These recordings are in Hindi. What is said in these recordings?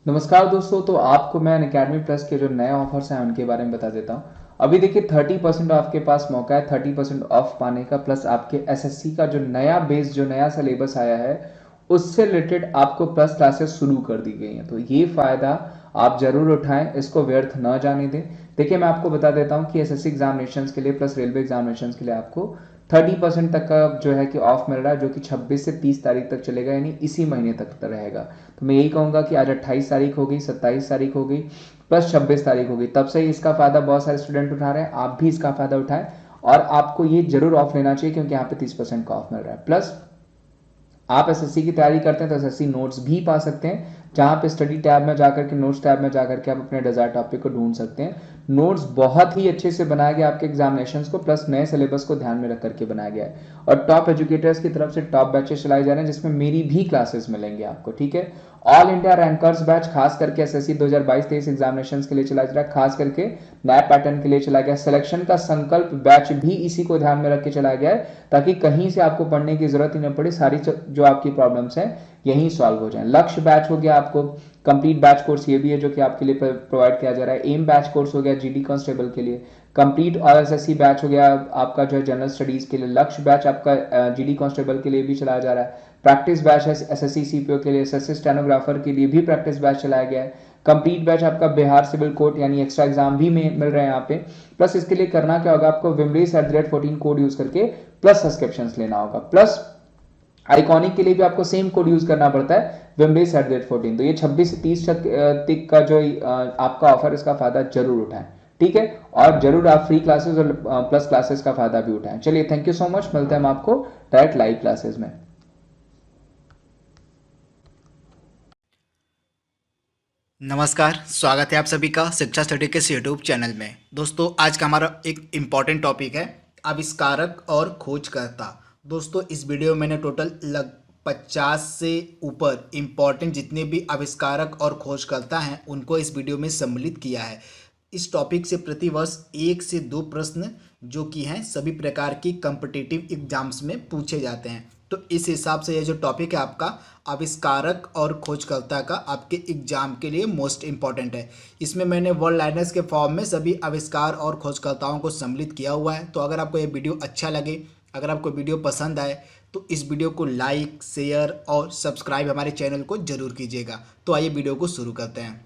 नमस्कार दोस्तों। तो आपको मैं अनअकैडमी प्लस के जो नए ऑफर्स हैं उनके बारे में बता देता हूँ। अभी देखिए 30% ऑफ के पास मौका है 30% ऑफ पाने का, प्लस आपके एसएससी का जो नया बेस जो नया सिलेबस आया है उससे रिलेटेड आपको प्लस क्लासेस शुरू कर दी गई हैं। तो ये फ़ायदा आप जरूर उठाएं, इसको व्यर्थ न जाने दें। देखिए मैं आपको बता देता हूँ कि एसएससी एग्जामिनेशन के लिए प्लस रेलवे एग्जामिनेशन के लिए आपको 30% तक का जो है कि ऑफ मिल रहा है, जो कि 26 से 30 तारीख तक चलेगा, यानी इसी महीने तक रहेगा। तो मैं यही कहूँगा कि आज 28 तारीख हो गई, 27 तारीख हो गई, प्लस 26 तारीख हो गई, तब से ही इसका फ़ायदा बहुत सारे स्टूडेंट उठा रहे हैं। आप भी इसका फ़ायदा उठाएं और आपको ये जरूर ऑफ लेना चाहिए, क्योंकि यहाँ पे 30% का ऑफ मिल रहा है। प्लस आप एसएससी की तैयारी करते हैं तो एसएससी नोट्स भी पा सकते हैं, जहां पे स्टडी टैब में जाकर के नोट्स टैब में जाकर के आप अपने डिजायर टॉपिक को ढूंढ सकते हैं। नोट्स बहुत ही अच्छे से बनाया गया आपके एग्जामिनेशंस को, प्लस नए सिलेबस को ध्यान में रख करके बनाया गया है। और टॉप एजुकेटर्स की तरफ से टॉप बैचेस चलाए जा रहे हैं, जिसमें मेरी भी क्लासेस मिलेंगे आपको। ठीक है, ऑल इंडिया रैंकर्स बैच खास करके एसएससी 2022-23 एग्जामिनेशन के लिए चलाया जा रहा है, खास करके नए पैटर्न के लिए चलाया गया। सिलेक्शन का संकल्प बैच भी इसी को ध्यान में रख के चलाया गया है, ताकि कहीं से आपको पढ़ने की जरूरत ही न पड़े, सारी जो आपकी प्रॉब्लम्स हैं यही सॉल्व हो जाए। लक्ष्य बैच हो गया आपको, कंप्लीट बैच कोर्स ये भी है जो कि आपके लिए प्रोवाइड किया जा रहा है। एम बैच कोर्स हो गया जीडी कांस्टेबल के लिए। कंप्लीट और एसएससी बैच हो गया आपका जो है जनरल स्टडीज के लिए। लक्ष्य बैच आपका जीडी कांस्टेबल के लिए भी चलाया जा रहा है। प्रैक्टिस बैच है एसएससी सीपीओ के लिए, एसएससी स्टेनोग्राफर के लिए भी प्रैक्टिस बैच चलाया गया है। कंप्लीट बैच आपका बिहार सिविल कोर्ट यानी एक्स्ट्रा एग्जाम भी मिल रहे हैं यहाँ पे। प्लस इसके लिए करना क्या होगा, आपको विमरीस@14 कोड यूज करके प्लस सब्सक्रिप्शन लेना होगा। प्लस आइकॉनिक के लिए भी आपको सेम कोड यूज करना पड़ता है, विमरीस@14। तो ये 26 से 30 तक का जो आपका ऑफर, इसका फायदा जरूर उठाएं। ठीक है, और जरूर आप फ्री क्लासेस और प्लस क्लासेस का फायदा भी उठाएं। चलिए, थैंक यू सो मच, मिलते हैं हम आपको डायरेक्ट लाइव क्लासेस में। नमस्कार, स्वागत है आप सभी का शिक्षा स्टडी के यूट्यूब चैनल में। दोस्तों, आज का हमारा एक इम्पॉर्टेंट टॉपिक है आविष्कारक और खोजकर्ता। दोस्तों, इस वीडियो में मैंने टोटल 50 से ऊपर इम्पॉर्टेंट जितने भी आविष्कारक और खोजकर्ता हैं उनको इस वीडियो में सम्मिलित किया है। इस टॉपिक से प्रतिवर्ष 1 से 2 प्रश्न जो कि हैं सभी प्रकार की कम्पिटिटिव एग्जाम्स में पूछे जाते हैं। तो इस हिसाब से ये जो टॉपिक है आपका आविष्कारक और खोजकर्ता का, आपके एग्जाम के लिए मोस्ट इम्पॉर्टेंट है। इसमें मैंने वर्ड लाइनर्स के फॉर्म में सभी आविष्कार और खोजकर्ताओं को सम्मिलित किया हुआ है। तो अगर आपको ये वीडियो अच्छा लगे, अगर आपको वीडियो पसंद आए, तो इस वीडियो को लाइक, शेयर और सब्सक्राइब हमारे चैनल को जरूर कीजिएगा। तो आइए वीडियो को शुरू करते हैं।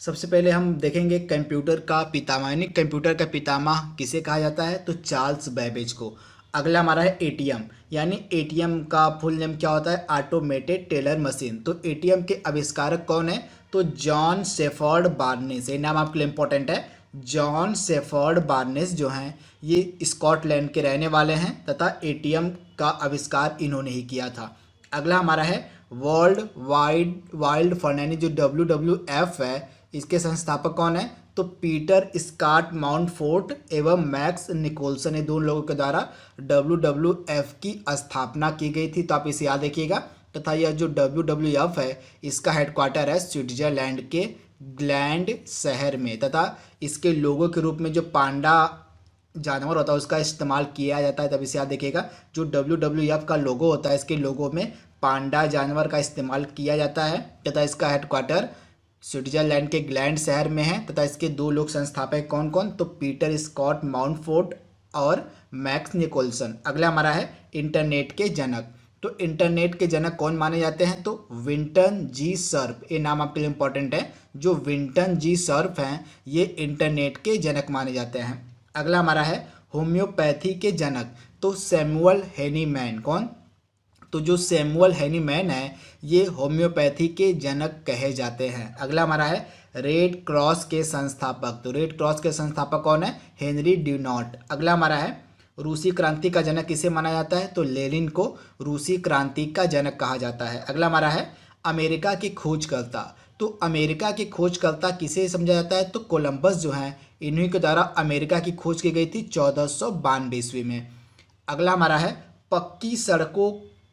सबसे पहले हम देखेंगे कंप्यूटर का पितामह, यानी कंप्यूटर का पितामह किसे कहा जाता है, तो चार्ल्स बैबेज को। अगला हमारा है एटीएम, यानी एटीएम का फुल नेम क्या होता है, ऑटोमेटेड टेलर मशीन। तो एटीएम के आविष्कारक कौन है, तो जॉन शेफर्ड बार्नेस। ये नाम आपके लिए इंपॉर्टेंट है। जॉन शेफर्ड बार्नेस जो हैं ये स्कॉटलैंड के रहने वाले हैं तथा एटीएम का आविष्कार इन्होंने ही किया था। अगला हमारा है वर्ल्ड वाइल्ड फंड, यानी जो WWF है इसके संस्थापक कौन है, तो पीटर स्कॉट माउंटफोर्ट एवं मैक्स निकोलसन, ये दोनों लोगों के द्वारा WWF की स्थापना की गई थी। तो आप इसे याद रखिएगा। तथा यह जो WWF है इसका हेडक्वार्टर है स्विट्जरलैंड के ग्लैंड शहर में, तथा इसके लोगों के रूप में जो पांडा जानवर होता है उसका इस्तेमाल किया जाता है। तब इसे याद देखिएगा, जो WWF का लोगो होता है इसके लोगो में पांडा जानवर का इस्तेमाल किया जाता है, तथा इसका हेडक्वार्टर स्विट्जरलैंड के ग्लैंड शहर में है। तथा इसके दो लोग संस्थापक कौन कौन, तो पीटर स्कॉट माउंटफोर्ट और मैक्स निकोलसन। अगला हमारा है इंटरनेट के जनक। तो इंटरनेट के जनक कौन माने जाते हैं, तो विंटन जी सर्फ। ये नाम आपके लिए इंपॉर्टेंट है। जो विंटन जी सर्फ हैं ये इंटरनेट के जनक माने जाते हैं। अगला हमारा है होम्योपैथी के जनक, तो सैमुअल हेनीमैन। कौन, तो जो सैमुअल हेनीमैन है ये होम्योपैथी के जनक कहे जाते हैं। अगला हमारा है रेड क्रॉस के संस्थापक। तो रेड क्रॉस के संस्थापक कौन है, हेनरी ड्यूनॉट। अगला हमारा है रूसी क्रांति का जनक किसे माना जाता है, तो लेनिन को रूसी क्रांति का जनक कहा जाता है। अगला हमारा है अमेरिका की खोजकर्ता। तो अमेरिका की खोजकर्ता किसे समझा जाता है, तो कोलंबस जो है इन्हीं के द्वारा अमेरिका की खोज की गई थी 1492 ईस्वी में। अगला हमारा है पक्की सड़कों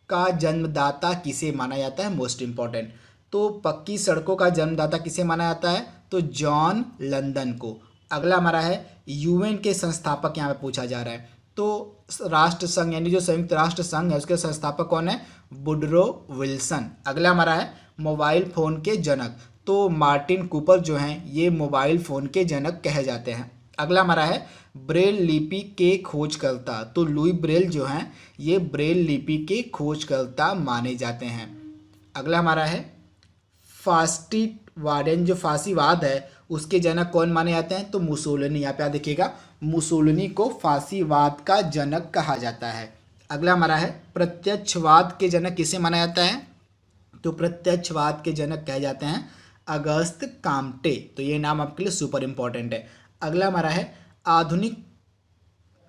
का जन्मदाता किसे माना जाता है, मोस्ट इंपॉर्टेंट। तो पक्की सड़कों का जन्मदाता किसे माना जाता है, तो जॉन लंदन को। अगला हमारा है यूएन के संस्थापक, यहाँ पे पूछा जा रहा है। तो राष्ट्र संघ यानी जो संयुक्त राष्ट्र संघ है उसके संस्थापक कौन है, वुडरो विल्सन। अगला हमारा है मोबाइल फ़ोन के जनक। तो मार्टिन कूपर जो हैं ये मोबाइल फ़ोन के जनक कहे जाते हैं। अगला हमारा है ब्रेल लिपि के खोजकर्ता। तो लुई ब्रेल जो हैं ये ब्रेल लिपि के खोजकर्ता माने जाते हैं। अगला हमारा है फास्टिवादेन, जो फांसीवाद है उसके जनक कौन माने जाते हैं? तो मुसोलिनी। यहाँ पे आप देखिएगा मुसोलिनी को फांसीवाद का जनक कहा जाता है। अगला हमारा है प्रत्यक्षवाद के जनक किसे माना जाता है? तो प्रत्यक्षवाद के जनक कहे जाते हैं अगस्त काम्टे। तो ये नाम आपके लिए सुपर इंपॉर्टेंट है। अगला हमारा है आधुनिक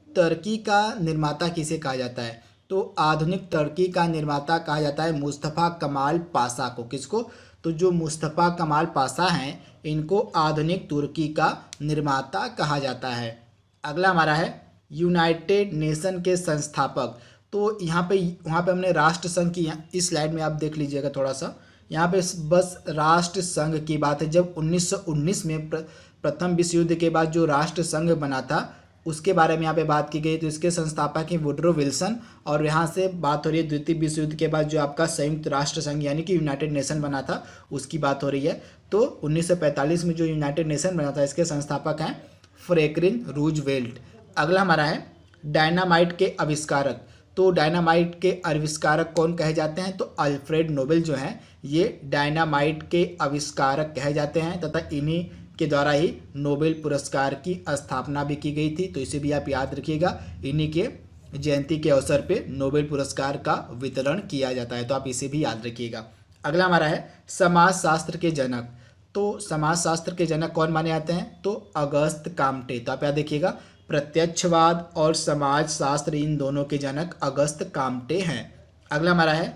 टर्की का निर्माता किसे कहा जाता है? तो आधुनिक टर्की का निर्माता कहा जाता है मुस्तफ़ा कमाल पाशा को। किसको? तो जो मुस्तफ़ा कमाल पाशा हैं इनको आधुनिक तुर्की का निर्माता कहा जाता है। अगला हमारा है यूनाइटेड नेशन के संस्थापक। तो यहाँ पे वहाँ पे हमने राष्ट्र संघ की, इस स्लाइड में आप देख लीजिएगा थोड़ा सा, यहाँ पे बस राष्ट्र संघ की बात है। जब 1919 में प्रथम विश्व युद्ध के बाद जो राष्ट्र संघ बना था उसके बारे में यहाँ पे बात की गई। तो इसके संस्थापक हैं वुडरो विल्सन, और यहाँ से बात हो रही है द्वितीय विश्व युद्ध के बाद जो आपका संयुक्त राष्ट्र संघ यानी कि यूनाइटेड नेशन बना था उसकी बात हो रही है। तो 1945 में जो यूनाइटेड नेशन बना था इसके संस्थापक हैं फ्रैंकलिन रूजवेल्ट। अगला हमारा है डायनामाइट के आविष्कारक। तो डायनामाइट के आविष्कारक कौन कहे जाते हैं? तो अल्फ्रेड नोबेल जो हैं ये डायनामाइट के आविष्कारक कहे जाते हैं, तथा इन्हीं के द्वारा ही नोबेल पुरस्कार की स्थापना भी की गई थी। तो इसे भी आप याद रखिएगा, इन्हीं के जयंती के अवसर पे नोबेल पुरस्कार का वितरण किया जाता है। तो आप इसे भी याद रखिएगा। अगला हमारा है समाजशास्त्र के जनक। तो समाजशास्त्र के जनक कौन माने जाते हैं? तो अगस्त काम्टे। तो आप याद देखिएगा प्रत्यक्षवाद और समाजशास्त्र इन दोनों के जनक अगस्त काम्टे हैं। अगला हमारा है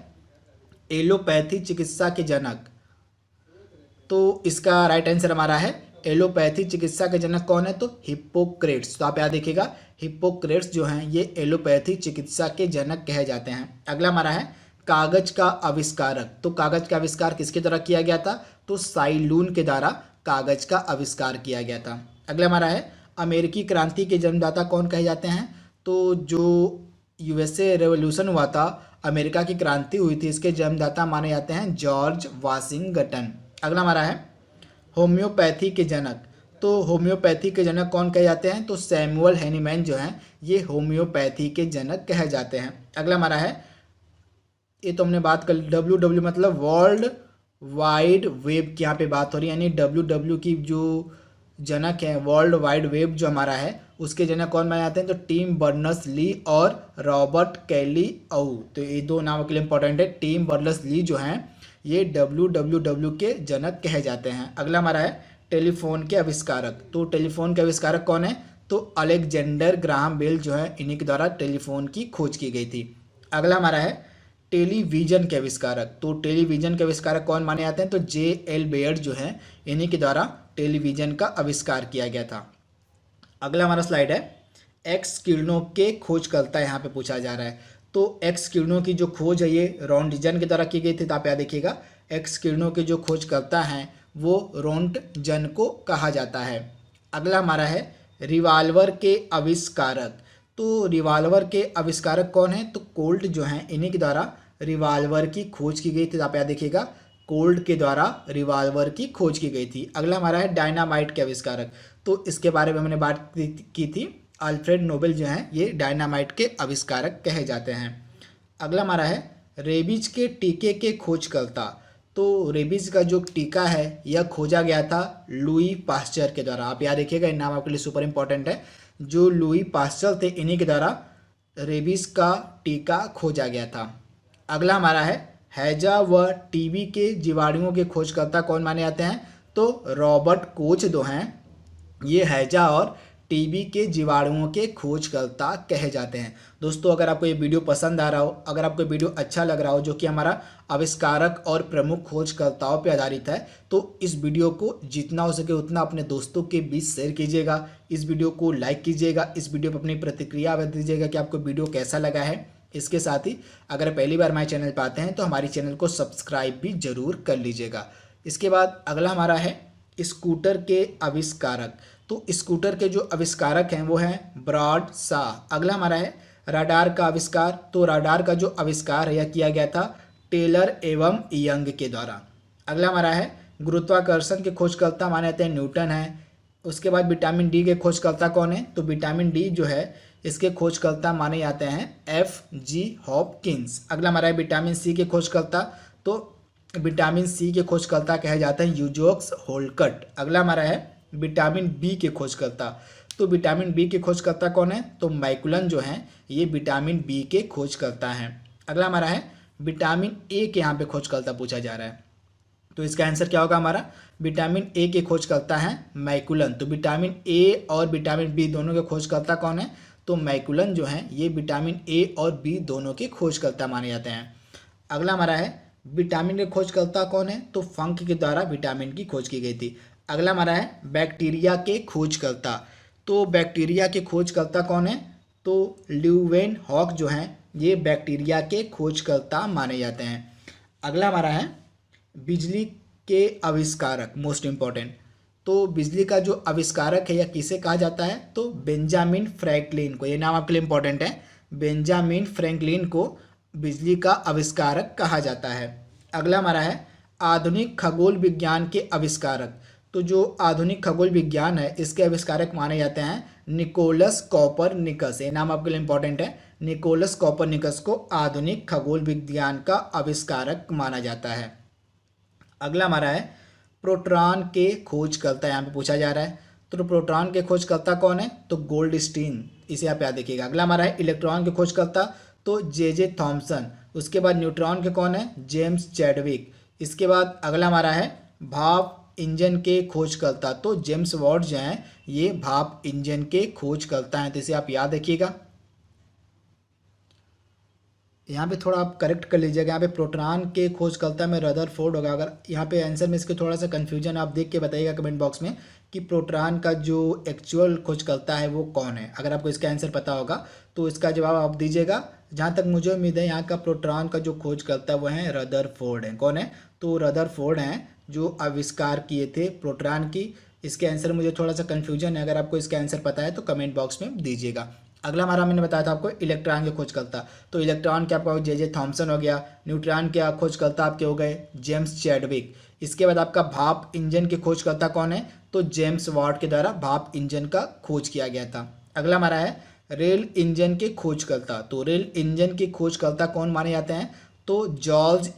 एलोपैथी चिकित्सा के जनक। तो इसका राइट आंसर हमारा है एलोपैथी चिकित्सा के जनक कौन है? तो हिप्पोक्रेट्स। तो आप याद देखिएगा हिप्पोक्रेट्स जो हैं ये एलोपैथी चिकित्सा के जनक कहे जाते हैं। अगला हमारा है कागज का आविष्कारक। तो कागज का आविष्कार किसके द्वारा किया गया था? तो साइलून के द्वारा कागज का आविष्कार किया गया था। अगला हमारा है अमेरिकी क्रांति के जन्मदाता कौन कहे जाते हैं? तो जो यूएसए रेवोल्यूशन हुआ था, अमेरिका की क्रांति हुई थी, इसके जन्मदाता माने जाते हैं जॉर्ज वाशिंगटन। अगला हमारा है होम्योपैथी के जनक। तो होम्योपैथी के जनक कौन कहे जाते हैं? तो सैमुअल हैनीमैन जो हैं ये होम्योपैथी के जनक कहे जाते हैं। अगला हमारा है, ये तो हमने बात कर, WW मतलब वर्ल्ड वाइड वेब की यहाँ पे बात हो रही है, यानी WW की जो जनक है वर्ल्ड वाइड वेब जो हमारा है उसके जनक कौन माने जाते हैं? तो टिम बर्नर्स ली और रॉबर्ट कैली औ। तो ये दो नामों के लिए इंपॉर्टेंट है। टिम बर्नर्स ली जो हैं ये WWW के जनक कहे जाते हैं। अगला हमारा है टेलीफोन के आविष्कारक। तो टेलीफोन के आविष्कारक कौन है? तो अलेक्जेंडर ग्राहम बेल जो है इन्हीं के द्वारा टेलीफोन की खोज की गई थी। अगला हमारा है टेलीविजन के आविष्कारक। तो टेलीविजन के आविष्कारक कौन माने जाते हैं? तो JL बेयर जो है इन्हीं के द्वारा टेलीविजन का आविष्कार किया गया था। अगला हमारा स्लाइड है एक्स किरणों के खोजकर्ता, यहाँ पे पूछा जा रहा है। तो एक्स किरणों की जो खोज है ये रोंटजन के द्वारा की गई थी। तो आप याद देखिएगा एक्स किरणों के जो खोजकर्ता हैं वो रोंटजन को कहा जाता है। अगला हमारा है रिवाल्वर के आविष्कारक। तो रिवाल्वर के आविष्कारक कौन है? तो कोल्ट जो हैं इन्हीं के द्वारा रिवाल्वर की खोज की गई थी। तो आप याद देखिएगा कोल्ट के द्वारा रिवाल्वर की खोज की गई थी। अगला हमारा है डायनामाइट के आविष्कारक। तो इसके बारे में हमने बात की थी, अल्फ्रेड नोबेल जो हैं ये डायनामाइट के आविष्कारक कहे जाते हैं। अगला हमारा है रेबीज के टीके के खोजकर्ता। तो रेबीज का जो टीका है यह खोजा गया था लुई पास्चर के द्वारा। आप याद रखिएगा, ये नाम आपके लिए सुपर इंपॉर्टेंट है। जो लुई पास्चर थे इन्हीं के द्वारा रेबीज का टीका खोजा गया था। अगला हमारा है हैजा व टीबी के जीवाणुओं के खोजकर्ता कौन माने जाते हैं? तो रॉबर्ट कोच जो हैं ये हैजा और टीबी के जीवाणुओं के खोजकर्ता कहे जाते हैं। दोस्तों अगर आपको ये वीडियो पसंद आ रहा हो, अगर आपको वीडियो अच्छा लग रहा हो जो कि हमारा आविष्कारक और प्रमुख खोजकर्ताओं पर आधारित है, तो इस वीडियो को जितना हो सके उतना अपने दोस्तों के बीच शेयर कीजिएगा। इस वीडियो को लाइक कीजिएगा, इस वीडियो पर अपनी प्रतिक्रिया दीजिएगा कि आपको वीडियो कैसा लगा है। इसके साथ ही अगर पहली बार हमारे चैनल पर आते हैं तो हमारी चैनल को सब्सक्राइब भी जरूर कर लीजिएगा। इसके बाद अगला हमारा है स्कूटर के आविष्कारक। तो स्कूटर के जो आविष्कारक हैं वो हैं ब्रॉड शाह। अगला हमारा है राडार का आविष्कार। तो राडार का जो आविष्कार है यह किया गया था टेलर एवं यंग के द्वारा। अगला हमारा है गुरुत्वाकर्षण के खोजकर्ता माने जाते हैं न्यूटन है। उसके बाद विटामिन डी के खोजकर्ता कौन है, तो विटामिन डी जो है इसके खोजकर्ता माने जाते हैं F.G. हॉपकिंस। अगला हमारा है विटामिन सी के खोजकर्ता, तो विटामिन सी के खोजकर्ता कहे जाते हैं यूजोक्स होल्कट। अगला हमारा है विटामिन बी के खोजकर्ता, तो विटामिन बी के खोजकर्ता कौन है, तो मैकुलन जो है ये विटामिन बी के खोजकर्ता हैं। अगला हमारा है विटामिन ए के यहाँ पे खोजकर्ता पूछा जा रहा है, तो इसका आंसर क्या होगा हमारा, विटामिन ए के खोजकर्ता हैं मैकुलन। तो विटामिन ए और विटामिन बी दोनों के खोजकर्ता कौन है, तो मैकुलन जो है ये विटामिन ए और बी दोनों के खोजकर्ता माने जाते हैं। अगला हमारा है विटामिन के खोजकर्ता कौन है, तो फंक के द्वारा विटामिन की खोज की गई थी। अगला हमारा है बैक्टीरिया के खोजकर्ता, तो बैक्टीरिया के खोजकर्ता कौन है, तो ल्यूवेन हॉक जो हैं ये बैक्टीरिया के खोजकर्ता माने जाते हैं। अगला हमारा है बिजली के आविष्कारक, मोस्ट इम्पॉर्टेंट, तो बिजली का जो आविष्कारक है या किसे कहा जाता है, तो बेंजामिन फ्रैंकलिन को, ये नाम आपके लिए इम्पॉर्टेंट है, बेंजामिन फ्रैंकलिन को बिजली का आविष्कारक कहा जाता है। अगला हमारा है आधुनिक खगोल विज्ञान के आविष्कारक, तो जो आधुनिक खगोल विज्ञान है इसके आविष्कारक माने जाते हैं निकोलस कॉपरनिकस। ये नाम आपके लिए इम्पॉर्टेंट है, निकोलस कॉपरनिकस को आधुनिक खगोल विज्ञान का आविष्कारक माना जाता है। अगला हमारा है प्रोटॉन के खोजकर्ता, यहाँ पे पूछा जा रहा है, तो प्रोटॉन के खोजकर्ता कौन है, तो गोल्डस्टीन, इसे आप याद रखिएगा। अगला हमारा है इलेक्ट्रॉन के खोजकर्ता, तो जे थॉमसन। उसके बाद न्यूट्रॉन के कौन है, जेम्स चैडविक। इसके बाद अगला हमारा है भाप इंजन के खोजकर्ता, तो जेम्स वाट जो हैं ये भाप इंजन के खोजकर्ता हैं, तो इसे आप याद रखिएगा। यहाँ पे थोड़ा आप करेक्ट कर लीजिएगा, यहाँ पे प्रोटॉन के खोजकर्ता में रदरफोर्ड होगा। अगर यहाँ पे आंसर में इसके थोड़ा सा कन्फ्यूजन आप देख के बताइएगा कमेंट बॉक्स में कि प्रोटॉन का जो एक्चुअल खोजकर्ता है वो कौन है। अगर आपको इसका आंसर पता होगा तो इसका जवाब आप दीजिएगा। जहाँ तक मुझे उम्मीद है यहाँ का प्रोटॉन का जो खोजकर्ता वो है रदरफोर्ड है। कौन है, तो रदरफोर्ड हैं जो आविष्कार किए थे प्रोटॉन की। इसके आंसर मुझे थोड़ा सा कन्फ्यूजन है, अगर आपको इसका आंसर पता है तो कमेंट बॉक्स में दीजिएगा। अगला हमारा मैंने बताया था आपको इलेक्ट्रॉन के खोजकर्ता, तो इलेक्ट्रॉन के आपका जे थॉमसन हो गया। न्यूट्रॉन के खोजकर्ता आपके हो गए जेम्स चैडविक। इसके बाद आपका भाप इंजन के खोजकर्ता कौन है, तो जेम्स वाट के द्वारा भाप इंजन का खोज किया गया था। अगला हमारा है रेल इंजन के खोजकर्ता, तो रेल इंजन के खोजकर्ता कौन माने जाते हैं, तो जॉर्ज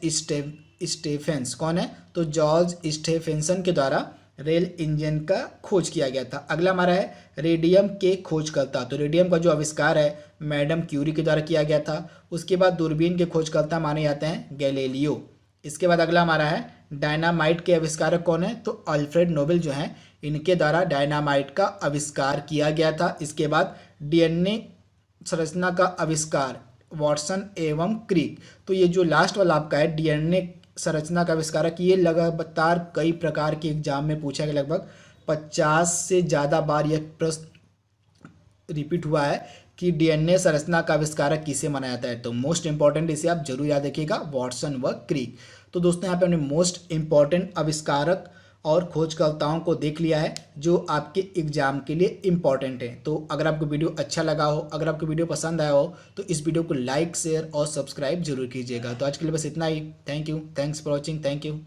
स्टेफेंस। कौन है, तो जॉर्ज स्टेफेंसन के द्वारा रेल इंजन का खोज किया गया था। अगला हमारा है रेडियम के खोजकर्ता, तो रेडियम का जो आविष्कार है मैडम क्यूरी के द्वारा किया गया था। उसके बाद दूरबीन के खोजकर्ता माने जाते हैं गैलीलियो। इसके बाद अगला हमारा है डायनामाइट के आविष्कारक कौन है, तो अल्फ्रेड नोबेल जो हैं इनके द्वारा डायनामाइट का आविष्कार किया गया था। इसके बाद डीएनए संरचना का आविष्कार वॉटसन एवं क्रिक, तो ये जो लास्ट वाला आपका है डीएनए संरचना का आविष्कारक, ये लगातार कई प्रकार के एग्जाम में पूछा गया, लगभग 50 से ज़्यादा बार यह प्रश्न रिपीट हुआ है कि डीएनए संरचना का आविष्कारक किसे माना जाता है। तो मोस्ट इंपॉर्टेंट इसे आप जरूर याद रखिएगा, वॉटसन व क्रिक। तो दोस्तों यहाँ पे हमने मोस्ट इंपॉर्टेंट आविष्कारक और खोजकर्ताओं को देख लिया है जो आपके एग्जाम के लिए इम्पॉर्टेंट है। तो अगर आपको वीडियो अच्छा लगा हो, अगर आपको वीडियो पसंद आया हो तो इस वीडियो को लाइक शेयर और सब्सक्राइब जरूर कीजिएगा। तो आज के लिए बस इतना ही। Thank you, thanks for watching, thank you.